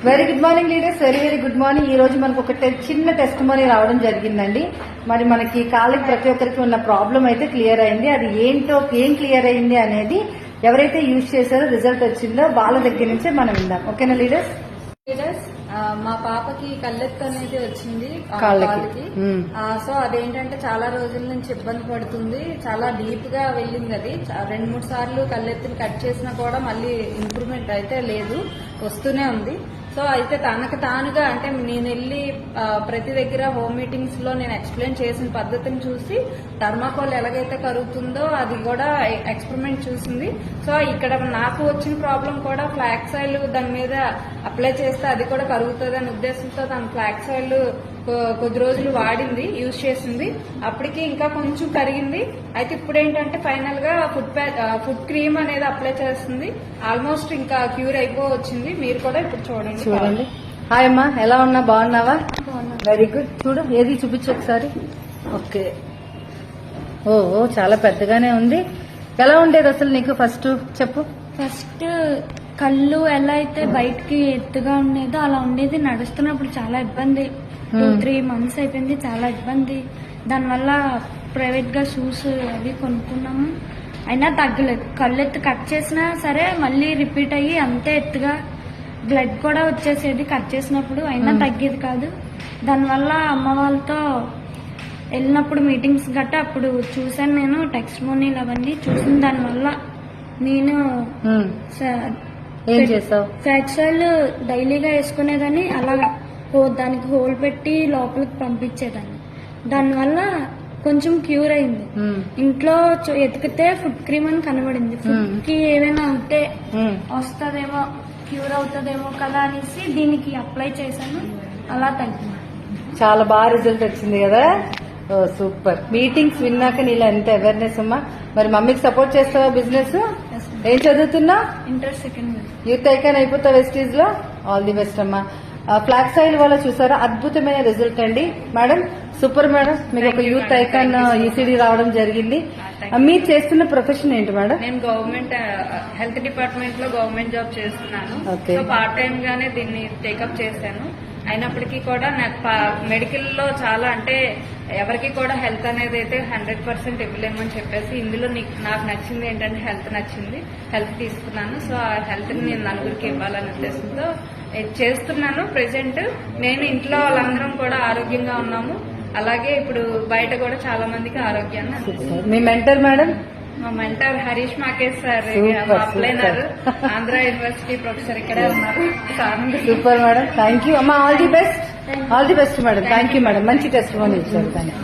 Very good morning leaders, very good morning. ఈ రోజు మనకు ఒక చిన్న టెస్ట్ మనీ రావడం జరిగిందండి. మరి మనకి కాళ్ళకి ప్రతి ఒక్కరికి ఉన్న ప్రాబ్లం అయితే క్లియర్ అయింది. అది ఏంటో ఏం క్లియర్ అయింది అనేది ఎవరైతే యూజ్ చేశారో రిజల్ట్ వచ్చిందో వాళ్ళ దగ్గర నుంచే మనం విందాం. ఓకేనా లీడర్స్? మా పాపకి కళ్ళెత్తు అనేది వచ్చింది కాళ్ళకి. సో అదేంటంటే చాలా రోజుల నుంచి ఇబ్బంది పడుతుంది. చాలా డీప్ గా వెళ్ళింది. అది 2-3 సార్లు కళ్ళెత్తుని కట్ చేసినా కూడా మళ్ళీ ఇంప్రూవ్మెంట్ అయితే లేదు, వస్తూనే ఉంది. సో అయితే తనకు తానుగా అంటే నేను వెళ్ళి ప్రతి దగ్గర హోమ్ మీటింగ్స్ లో నేను ఎక్స్ప్లెయిన్ చేసిన పద్ధతిని చూసి థర్మాకోల్ ఎలాగైతే కరుగుతుందో అది కూడా ఎక్స్పెరిమెంట్ చూసింది. సో ఇక్కడ నాకు వచ్చిన ప్రాబ్లం కూడా ఫ్లాక్స్ ఆయిల్ దాని మీద అప్లై చేస్తే అది కూడా కరుగుతుంది అనే ఉద్దేశంతో తన ఫ్లాక్స్ ఆయిల్ కొద్ది రోజులు వాడింది, యూజ్ చేసింది. అప్పటికి ఇంకా కొంచెం కరిగింది. అయితే ఇప్పుడు ఏంటంటే ఫైనల్ గా ఫుడ్ క్రీమ్ అనేది అప్లై చేస్తుంది. ఆల్మోస్ట్ ఇంకా క్యూర్ అయిపోవచ్చింది. మీరు కూడా ఇప్పుడు చూడండి. హాయ్ అమ్మా, ఎలా ఉన్నా? బాగున్నావా? Very good. చూడు, ఏది చూపించు ఒకసారి. ఓకే. ఓ చాలా పెద్దగానే ఉంది. ఎలా ఉండేది అసలు నీకు? ఫస్ట్ చెప్పు. ఫస్ట్ కళ్ళు ఎలా అయితే బయటికి ఎత్తుగా ఉండేదో అలా ఉండేది. నడుస్తున్నప్పుడు చాలా ఇబ్బంది. 2-3 months అయిపోయింది, చాలా ఇబ్బంది. దానివల్ల ప్రైవేట్ గా షూస్ అవి కొనుక్కున్నాము, అయినా తగ్గలేదు. కళ్ళెత్తు కట్ చేసినా సరే మళ్ళీ రిపీట్ అయ్యి అంతే ఎత్తుగా బ్లడ్ కూడా వచ్చేసేది కట్ చేసినప్పుడు, అయినా తగ్గేది కాదు. దానివల్ల అమ్మ వాళ్ళతో వెళ్ళినప్పుడు మీటింగ్స్ గట్టా అప్పుడు చూసాను నేను టెక్స్ట్ మోనీలు అవన్నీ చూసిన. దానివల్ల నేను ఫ్లాక్స్ ఆయిల్ డైలీగా వేసుకునేదాన్ని. అలా దానికి హోల్ పెట్టి లోపలికి పంపించేదాన్ని. దానివల్ల కొంచెం క్యూర్ అయింది. ఇంట్లో ఎతికితే ఫుడ్ క్రీమ్ అని కనబడింది. ఫుడ్ కి ఏమైనా ఉంటే వస్తుందేమో, క్యూర్ అవుతుందేమో కదా అనేసి దీనికి అప్లై చేశాను. అలా తగ్గింది. చాలా బాగా రిజల్ట్ వచ్చింది కదా. సూపర్. మీటింగ్స్ విన్నాక నీలో ఎంత అవేర్నెస్ అమ్మా. మరి మమ్మీకి సపోర్ట్ చేస్తావా బిజినెస్? ఏం చదువుతున్నా? Inter second year. Youth icon అయిపోతా వెస్టీజ్ లో. ఆల్ ది బెస్ట్ అమ్మా. ఫ్లాక్స్ ఆయిల్ వల్ల చూసారా, అద్భుతమైన రిజల్ట్ అండి. మేడం సూపర్ మేడం, మీకు ఒక యూత్ ఐకాన్ ఈసీడీ రావడం జరిగింది. మీరు చేస్తున్న ప్రొఫెషన్ ఏంటి మేడం? నేను గవర్నమెంట్ హెల్త్ డిపార్ట్మెంట్ లో గవర్నమెంట్ జాబ్ చేస్తున్నాను. సో పార్ట్ టైం గానే దీన్ని టేకప్ చేశాను. అయినప్పటికీ కూడా నాకు మెడికల్ లో చాలా అంటే ఎవరికి కూడా హెల్త్ అనేది అయితే 100% ఇవ్వలేమని చెప్పేసి ఇందులో నాకు నచ్చింది ఏంటంటే హెల్త్ నచ్చింది, హెల్త్ తీసుకున్నాను. సో ఆ హెల్త్ ని నేను నలుగురికి ఇవ్వాలనే ఉద్దేశంతో చేస్తున్నాను. ప్రెసెంట్ నేను ఇంట్లో వాళ్ళందరం కూడా ఆరోగ్యంగా ఉన్నాము. అలాగే ఇప్పుడు బయట కూడా చాలా మందికి ఆరోగ్యాన్ని. మీ మెంటర్ మేడం? మా మెంటర్ హరీష్ మాకేష్ సార్, మా అప్లైనర్, ఆంధ్ర యూనివర్సిటీ ప్రొఫెసర్ ఇక్కడే ఉన్నారు. సూపర్ మేడం, థ్యాంక్ యూ అమ్మా. All the best. All the best madam. Thank you madam, మంచి టెస్ట్ మనీ ఇచ్చారు. Thank you.